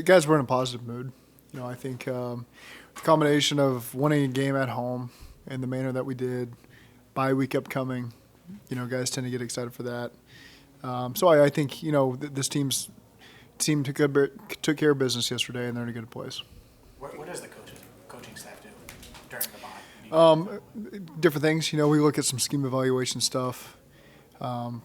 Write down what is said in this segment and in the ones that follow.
Guys were in a positive mood. I think the combination of winning a game at home in the manner that we did, bye week upcoming, guys tend to get excited for that. So I think this team took care of business yesterday, and they're in a good place. What does the coaching staff do during the bye? Different things. We look at some scheme evaluation stuff,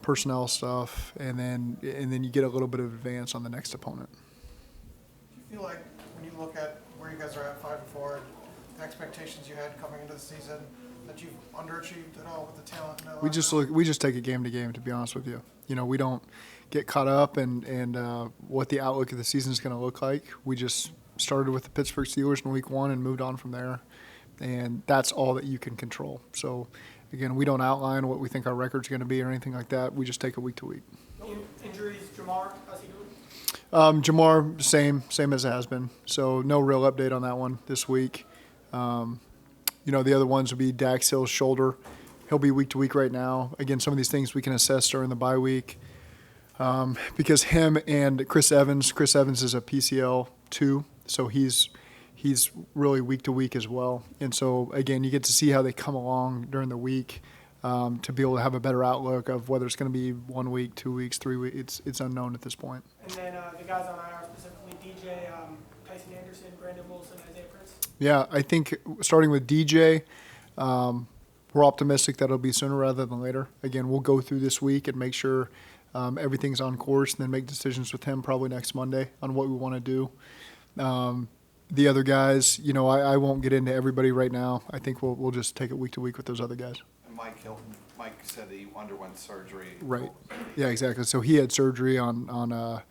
personnel stuff, and then you get a little bit of advance on the next opponent. Do you feel like when you look at where you guys are at 5-4, the expectations you had coming into the season, that you've underachieved at all with the talent? We just take it game to game, to be honest with you. We don't get caught up in what the outlook of the season is going to look like. We just started with the Pittsburgh Steelers in week 1 and moved on from there, and that's all that you can control. So, again, we don't outline what we think our record's going to be or anything like that. We just take it week to week. Injuries, Jamar, how's he doing? Jamar, same as it has been. So no real update on that one this week. The other ones would be Dax Hill's shoulder. He'll be week to week right now. Again, some of these things we can assess during the bye week because him and Chris Evans is a PCL too, so he's really week to week as well. And so, again, you get to see how they come along during the week to be able to have a better outlook of whether it's going to be 1 week, 2 weeks, 3 weeks. It's unknown at this point. And then the guys on IR, specifically DJ, Tyson Anderson, Brandon Wilson, Isaiah Prince. Yeah, I think starting with DJ, we're optimistic that it'll be sooner rather than later. Again, we'll go through this week and make sure everything's on course and then make decisions with him probably next Monday on what we want to do. The other guys, I won't get into everybody right now. I think we'll just take it week to week with those other guys. And Mike said he underwent surgery. Right. Yeah, exactly. So he had surgery on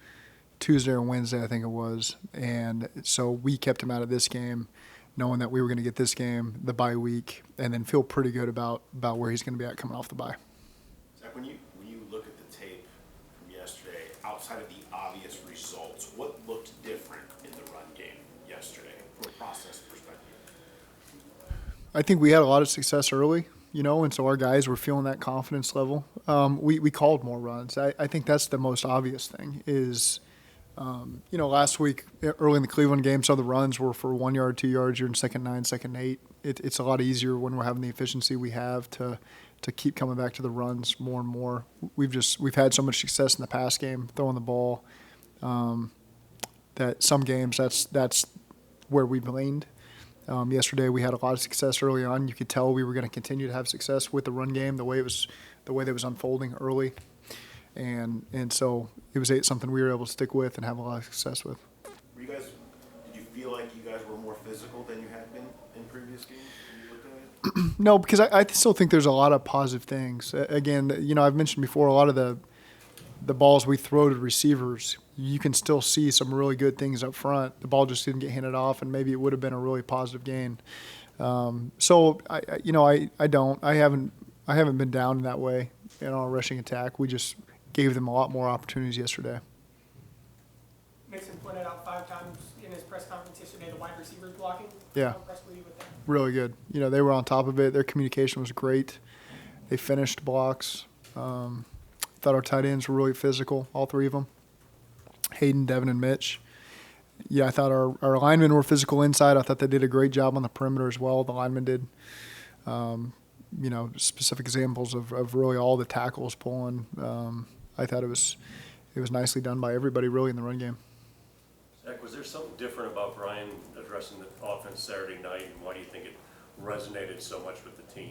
Tuesday or Wednesday, I think it was. And so we kept him out of this game, knowing that we were going to get this game, the bye week, and then feel pretty good about where he's going to be at coming off the bye. Zach, when you look at the tape from yesterday, outside of the obvious results, what looked different in the run game yesterday from a process perspective? I think we had a lot of success early, and so our guys were feeling that confidence level. We called more runs. I think that's the most obvious thing is, last week early in the Cleveland game, some of the runs were for 1 yard, 2 yards. You're in 2nd 9, 2nd 8. It's a lot easier when we're having the efficiency we have to keep coming back to the runs more and more. We've had so much success in the pass game, throwing the ball, that some games that's where we've leaned. Yesterday we had a lot of success early on. You could tell we were going to continue to have success with the run game, the way that was unfolding early, and so it was something we were able to stick with and have a lot of success with. Did you feel like you guys were more physical than you had been in previous games when you looked at it? No, because I still think there's a lot of positive things. Again, I've mentioned before, a lot of the balls we throw to receivers, you can still see some really good things up front. The ball just didn't get handed off, and maybe it would have been a really positive gain. So I haven't been down in that way in our rushing attack. We just gave them a lot more opportunities yesterday. Mixon pointed out 5 times in his press conference yesterday the wide receivers blocking. Yeah. How impressed were you with that? Really good. They were on top of it. Their communication was great. They finished blocks. Thought our tight ends were really physical, all 3 of them. Hayden, Devin, and Mitch. Yeah, I thought our linemen were physical inside. I thought they did a great job on the perimeter as well. The linemen did. Specific examples of really all the tackles pulling. I thought it was nicely done by everybody really in the run game. Zach, was there something different about Brian addressing the offense Saturday night, and why do you think it resonated so much with the team?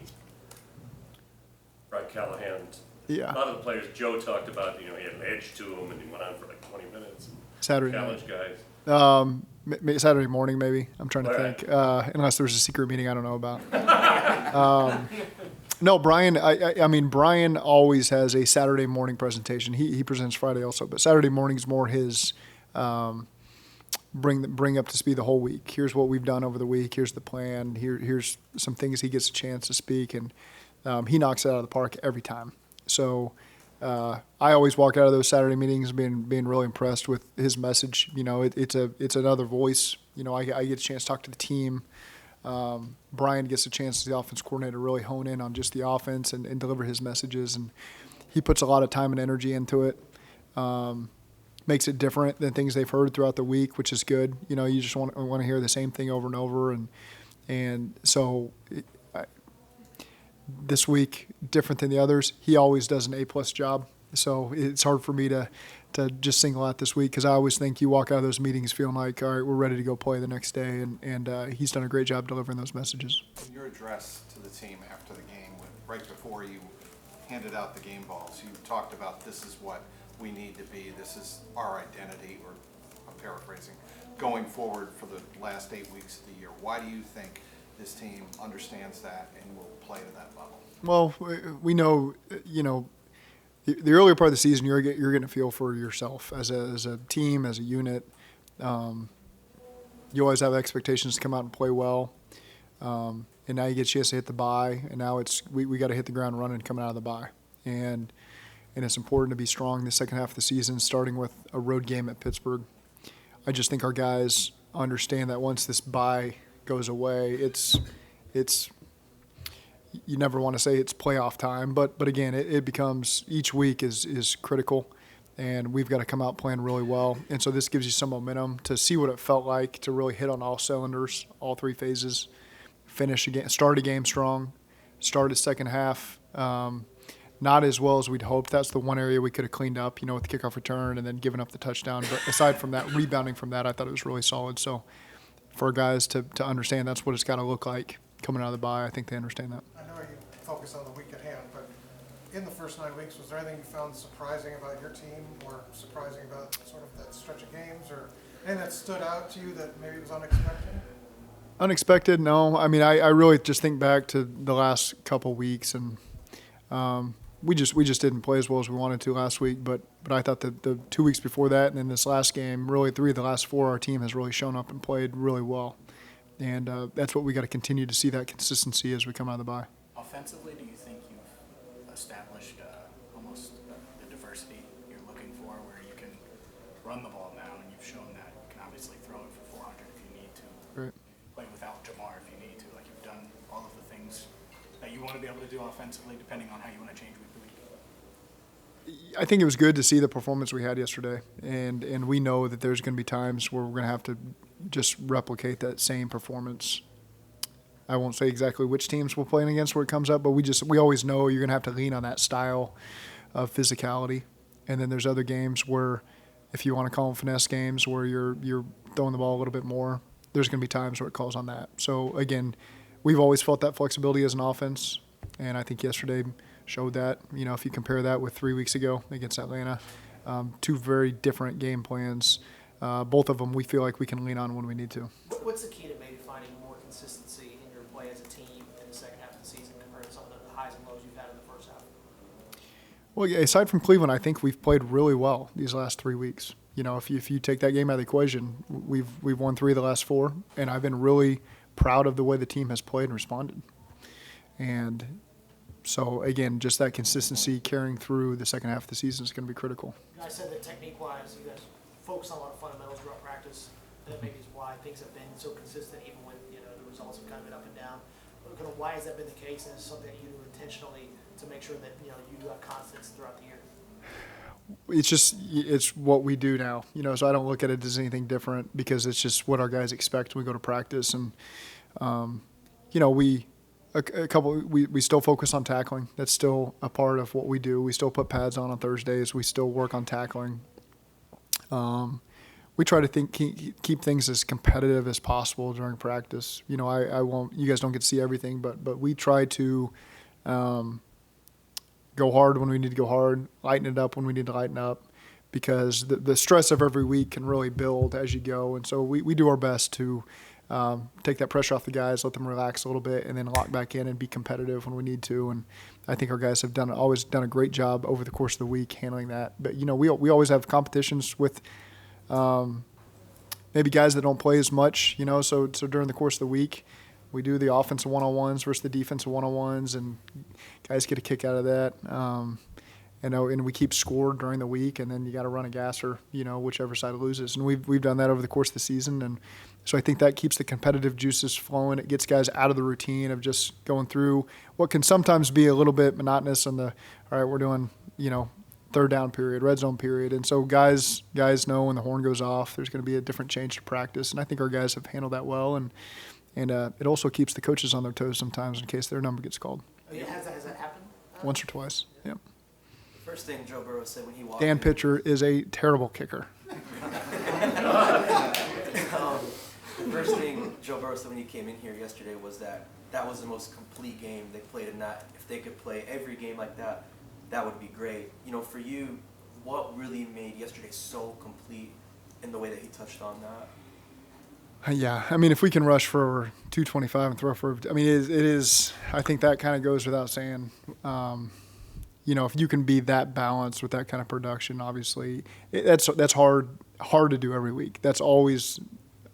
Brian Callahan. Yeah. A lot of the players Joe talked about, he had an edge to him, and he went on for like 20 minutes. Saturday college night. Guys. Saturday morning, maybe. I'm trying to think. Unless there's a secret meeting I don't know about. No, Brian. I mean, Brian always has a Saturday morning presentation. He presents Friday also, but Saturday morning is more his bring up to speed the whole week. Here's what we've done over the week. Here's the plan. Here's some things he gets a chance to speak, and he knocks it out of the park every time. So I always walk out of those Saturday meetings being really impressed with his message. It's another voice. I get a chance to talk to the team. Brian gets a chance as the offense coordinator to really hone in on just the offense and deliver his messages, and he puts a lot of time and energy into it. makes it different than things they've heard throughout the week, which is good. You just want to hear the same thing over and over, and so this week different than the others. He always does an A+ job, so it's hard for me to just single out this week because I always think you walk out of those meetings feeling like, all right, we're ready to go play the next day, and he's done a great job delivering those messages. In your address to the team after the game, right before you handed out the game balls, you talked about this is what we need to be, this is our identity, or I'm paraphrasing, going forward for the last 8 weeks of the year. Why do you think this team understands that and will play to that level? Well, we know, the earlier part of the season, you're getting a feel for yourself as a team, as a unit. You always have expectations to come out and play well. And now you get a chance to hit the bye, and now we got to hit the ground running coming out of the bye. And it's important to be strong the second half of the season, starting with a road game at Pittsburgh. I just think our guys understand that once this bye goes away, it's you never want to say it's playoff time, but again, it becomes each week is critical, and we've got to come out playing really well. And so this gives you some momentum to see what it felt like to really hit on all cylinders, all three phases, start a game strong, start a second half. Not as well as we'd hoped. That's the one area we could have cleaned up, with the kickoff return and then giving up the touchdown. But aside from that, rebounding from that, I thought it was really solid. So for guys to understand that's what it's got to look like coming out of the bye, I think they understand that. I know you focus on the week at hand, but in the first 9 weeks, was there anything you found surprising about your team or surprising about sort of that stretch of games or anything that stood out to you that maybe was unexpected? Unexpected, no. I mean, I really just think back to the last couple weeks, and we just didn't play as well as we wanted to last week. But I thought that the 2 weeks before that and then this last game, really 3 of the last 4, our team has really shown up and played really well. And that's what we got to continue to see, that consistency as we come out of the bye. Offensively, do you think you've established almost the diversity you're looking for, where you can run the ball now, and you've shown that you can obviously throw it for 400 if you need to, Right. play without Jamar if you need to, like you've done all of the things that you want to be able to do offensively, depending on how you want to change week to week? I think it was good to see the performance we had yesterday, and we know that there's going to be times where we're going to have to just replicate that same performance. I won't say exactly which teams we're playing against where it comes up, but we always know you're going to have to lean on that style of physicality. And then there's other games where, if you want to call them finesse games, where you're throwing the ball a little bit more, there's going to be times where it calls on that. So again, we've always felt that flexibility as an offense, and I think yesterday showed that. If you compare that with 3 weeks ago against Atlanta, 2 very different game plans. Both of them we feel like we can lean on when we need to. What's the key to maybe finding more consistency in your play as a team in the second half of the season compared to some of the highs and lows you've had in the first half? Well, yeah, aside from Cleveland, I think we've played really well these last 3 weeks. If you take that game out of the equation, we've won 3 of the last 4, and I've been really proud of the way the team has played and responded. And so, again, just that consistency carrying through the second half of the season is going to be critical. I said that technique-wise, you guys focus on a lot of fundamentals throughout practice, and that maybe is why things have been so consistent, even when the results have kind of been up and down. But kind of why has that been the case, and is it something that you do intentionally to make sure that you have constants throughout the year? It's what we do now, so I don't look at it as anything different because it's just what our guys expect when we go to practice. And, we still focus on tackling. That's still a part of what we do. We still put pads on Thursdays. We still work on tackling. We try to keep things as competitive as possible during practice. I won't, you guys don't get to see everything, but we try to, go hard when we need to go hard, lighten it up when we need to lighten up, because the stress of every week can really build as you go. And so we do our best to take that pressure off the guys, let them relax a little bit, and then lock back in and be competitive when we need to. And I think our guys have always done a great job over the course of the week handling that. But, we always have competitions with maybe guys that don't play as much, so during the course of the week, we do the offensive one-on-ones versus the defensive one-on-ones, and guys get a kick out of that. And we keep score during the week, and then you got to run a gasser, whichever side loses. And we've done that over the course of the season, and so I think that keeps the competitive juices flowing. It gets guys out of the routine of just going through what can sometimes be a little bit monotonous on all right, we're doing, third down period, red zone period. And so guys know when the horn goes off, there's going to be a different change to practice. And I think our guys have handled that well. And it also keeps the coaches on their toes sometimes in case their number gets called. Has that happened? Once or twice. Yeah. The first thing Joe Burrow said when he walked Dan in, Pitcher is a terrible kicker. the first thing Joe Burrow said when he came in here yesterday was that was the most complete game they played, and that if they could play every game like that, that would be great. You know, for you, what really made yesterday so complete in the way that he touched on that? Yeah, I mean, if we can rush for 225 and throw for, I mean, it is. I think that kind of goes without saying. You know, if you can be that balanced with that kind of production, obviously, that's hard to do every week. That's always.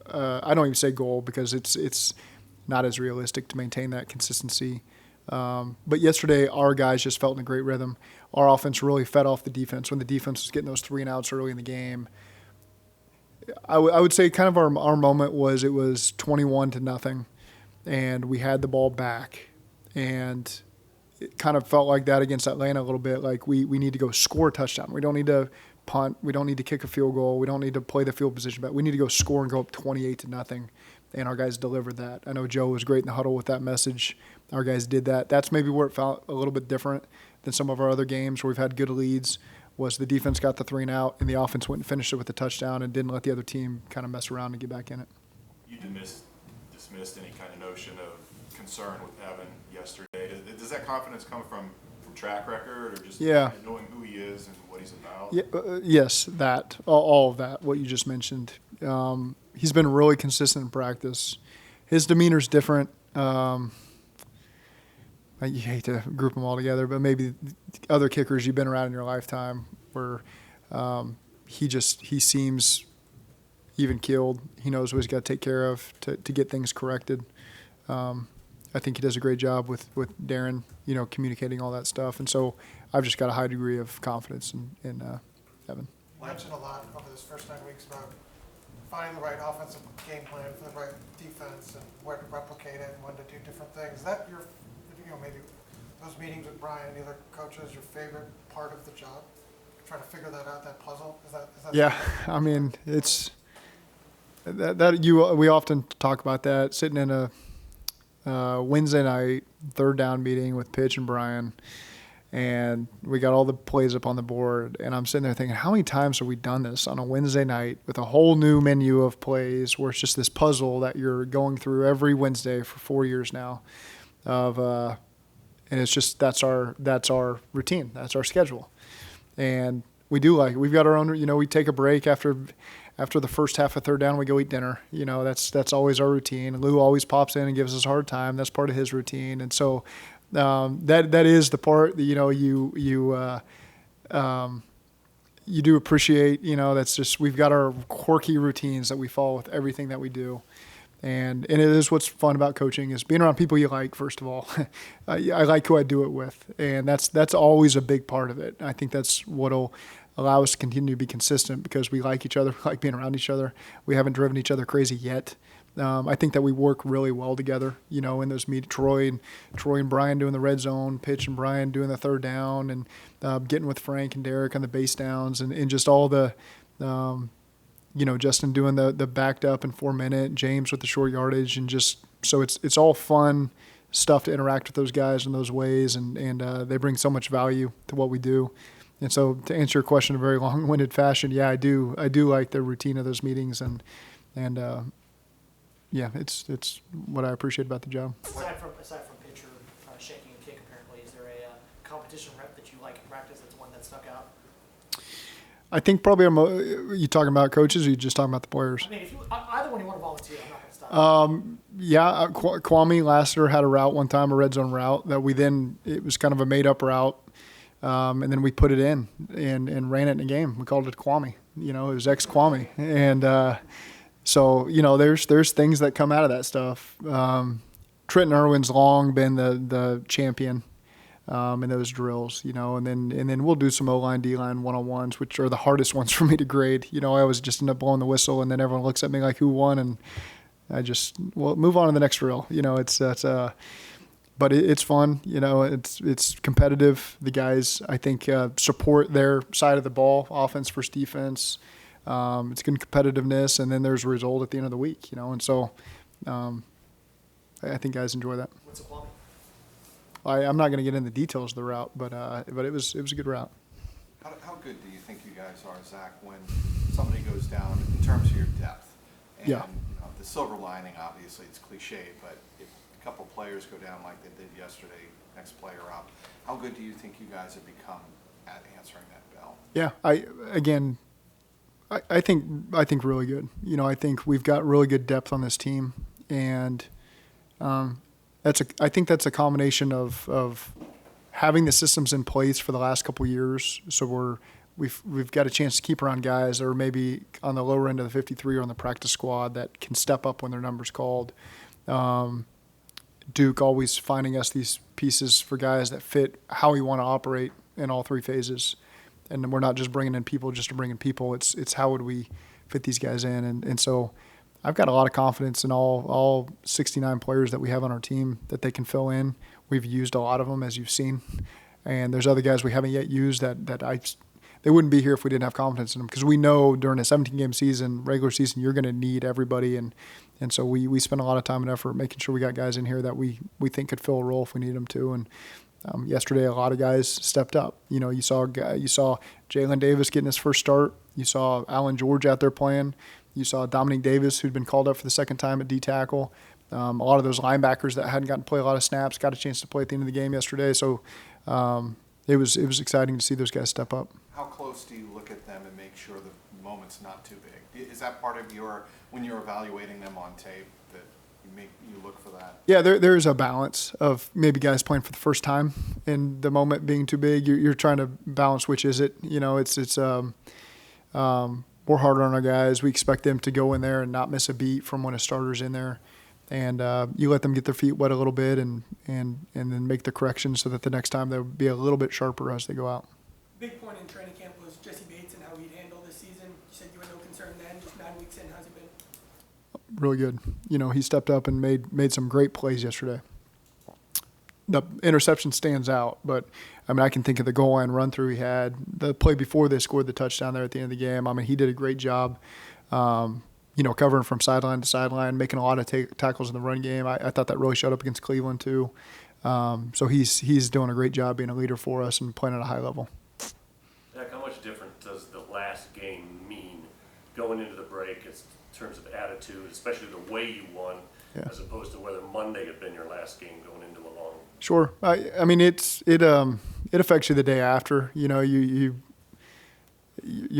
I don't even say goal because it's not as realistic to maintain that consistency. But yesterday, our guys just felt in a great rhythm. Our offense really fed off the defense when the defense was getting those 3-and-outs early in the game. I would say kind of our moment was it was 21-0, and we had the ball back, and it kind of felt like that against Atlanta a little bit. Like we need to go score a touchdown. We don't need to punt. We don't need to kick a field goal. We don't need to play the field position back. We need to go score and go up 28-0, and our guys delivered that. I know Joe was great in the huddle with that message. Our guys did that. That's maybe where it felt a little bit different than some of our other games where we've had good leads. Was the defense got the 3-and-out, and the offense went and finished it with a touchdown and didn't let the other team kind of mess around and get back in it. You dismissed any kind of notion of concern with Evan yesterday. Does that confidence come from track record or just knowing who he is and what he's about? Yeah, yes, that. All of that, what you just mentioned. He's been really consistent in practice. His demeanor's different. You hate to group them all together, but maybe other kickers you've been around in your lifetime where he seems even keeled. He knows what he's got to take care of to get things corrected. I think he does a great job with Darren, you know, communicating all that stuff. And so I've just got a high degree of confidence in Evan. You mentioned a lot over this first 9 weeks about finding the right offensive game plan for the right defense and where to replicate it and when to do different things. Is that your, you know, maybe those meetings with Brian and the other coaches, your favorite part of the job? Trying to figure that out, that puzzle? Is that Yeah, I mean, it's we often talk about that, sitting in a Wednesday night third down meeting with Pitch and Brian, and we got all the plays up on the board, and I'm sitting there thinking, how many times have we done this on a Wednesday night with a whole new menu of plays where it's just this puzzle that you're going through every Wednesday for 4 years now and it's just that's our routine, that's our schedule. And we've got our own, you know, we take a break after the first half of third down, we go eat dinner. You know, that's always our routine. Lou always pops in and gives us a hard time. That's part of his routine. And so that is the part that, you know, you do appreciate, you know, that's just, we've got our quirky routines that we follow with everything that we do. And it is what's fun about coaching is being around people you like, first of all. I like who I do it with. And that's always a big part of it. I think that's what'll allow us to continue to be consistent because we like each other, like being around each other. We haven't driven each other crazy yet. I think that we work really well together, you know, in those meetings. Troy and Brian doing the red zone, Pitch and Brian doing the third down, and getting with Frank and Derek on the base downs, and just all the, you know, Justin doing the backed up and 4 minute, James with the short yardage, and just so it's all fun stuff to interact with those guys in those ways, and they bring so much value to what we do. And so to answer your question in a very long-winded fashion, yeah, I do like the routine of those meetings, and yeah, it's what I appreciate about the job. Aside from pitcher shaking a kick, apparently, is there a competition rep that you like in practice that's one that stuck out? I think probably you talking about coaches, or you just talking about the players? I mean, if either one you want to volunteer, I'm not going to stop. Yeah, Kwame Lassiter had a route one time, a red zone route that it was kind of a made up route. And then we put it in and ran it in a game. We called it Kwame. You know, it was ex-Kwame. And so, you know, there's things that come out of that stuff. Trenton Irwin's long been the champion in those drills, you know, and then we'll do some O-line, D-line one-on-ones, which are the hardest ones for me to grade. You know, I always just end up blowing the whistle, and then everyone looks at me like, who won? And I just, move on to the next drill. You know, but but it's fun. It's competitive. The guys, I think, support their side of the ball, offense versus defense. It's good competitiveness, and then there's a result at the end of the week. And so I think guys enjoy that. What's the plumbing? I'm not going to get into the details of the route, but it was a good route. How good do you think you guys are, Zach, when somebody goes down in terms of your depth? And, Yeah. The silver lining, obviously, it's cliche, but if a couple players go down like they did yesterday, next player up, how good do you think you guys have become at answering that bell? Yeah, I think really good. I think we've got really good depth on this team, and I think that's a combination of having the systems in place for the last couple of years. So we've got a chance to keep around guys that are maybe on the lower end of the 53 or on the practice squad that can step up when their number's called. Duke always finding us these pieces for guys that fit how we want to operate in all three phases. And we're not just bringing in people just to bring in people. It's how would we fit these guys in. And so I've got a lot of confidence in all 69 players that we have on our team that they can fill in. We've used a lot of them, as you've seen. And there's other guys we haven't yet used that they wouldn't be here if we didn't have confidence in them, because we know during a 17-game season, regular season, you're going to need everybody. And so we spend a lot of time and effort making sure we got guys in here that we think could fill a role if we need them to. And yesterday, a lot of guys stepped up. You saw Jalen Davis getting his first start. You saw Alan George out there playing. You saw Dominique Davis, who'd been called up for the second time at D tackle. A lot of those linebackers that hadn't gotten to play a lot of snaps got a chance to play at the end of the game yesterday. So it was exciting to see those guys step up. How close do you look at them and make sure the moment's not too big? Is that part of when you're evaluating them on tape, that you look for that? Yeah, there's a balance of maybe guys playing for the first time and the moment being too big. You're trying to balance which is it. We're harder on our guys. We expect them to go in there and not miss a beat from when a starter's in there. And you let them get their feet wet a little bit and then make the corrections so that the next time they'll be a little bit sharper as they go out. Big point in training camp was Jesse Bates and how he'd handle this season. You said you had no concern then, just 9 weeks in, how's he been? Really good. He stepped up and made some great plays yesterday. The interception stands out, but I can think of the goal line run through he had. The play before they scored the touchdown there at the end of the game. He did a great job, covering from sideline to sideline, making a lot of tackles in the run game. I thought that really showed up against Cleveland too. So he's doing a great job being a leader for us and playing at a high level. Zach, how much different does the last game mean going into the break in terms of attitude, especially the way you won, as opposed to whether Monday had been your last game going into a long? Sure. It affects you the day after. You're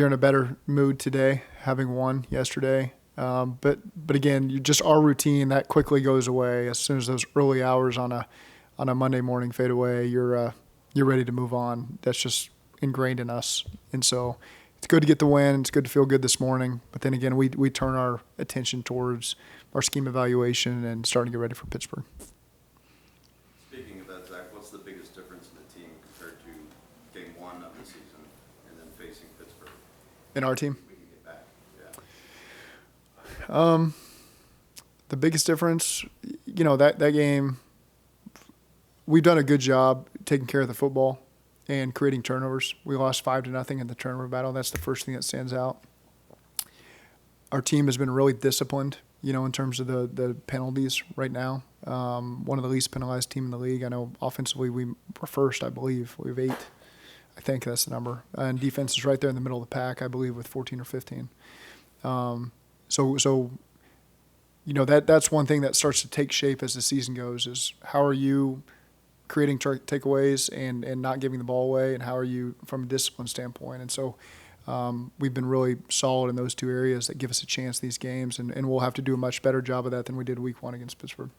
in a better mood today, having won yesterday. But again, our routine that quickly goes away as soon as those early hours on a Monday morning fade away. You're ready to move on. That's just ingrained in us, and so it's good to get the win. It's good to feel good this morning. But then again, we turn our attention towards our scheme evaluation and starting to get ready for Pittsburgh. Speaking of that, Zach, what's the biggest difference in the team compared to game one of the season and then facing Pittsburgh? In our team? We can get back. Yeah. The biggest difference, that game, we've done a good job taking care of the football and creating turnovers. We lost 5-0 in the turnover battle. That's the first thing that stands out. Our team has been really disciplined, in terms of the penalties right now. One of the least penalized team in the league. I know offensively we're first, I believe. We have 8. I think that's the number. And defense is right there in the middle of the pack, I believe, with 14 or 15. That's one thing that starts to take shape as the season goes, is how are you creating takeaways and not giving the ball away, and how are you from a discipline standpoint. And so we've been really solid in those two areas that give us a chance these games, and we'll have to do a much better job of that than we did week 1 against Pittsburgh.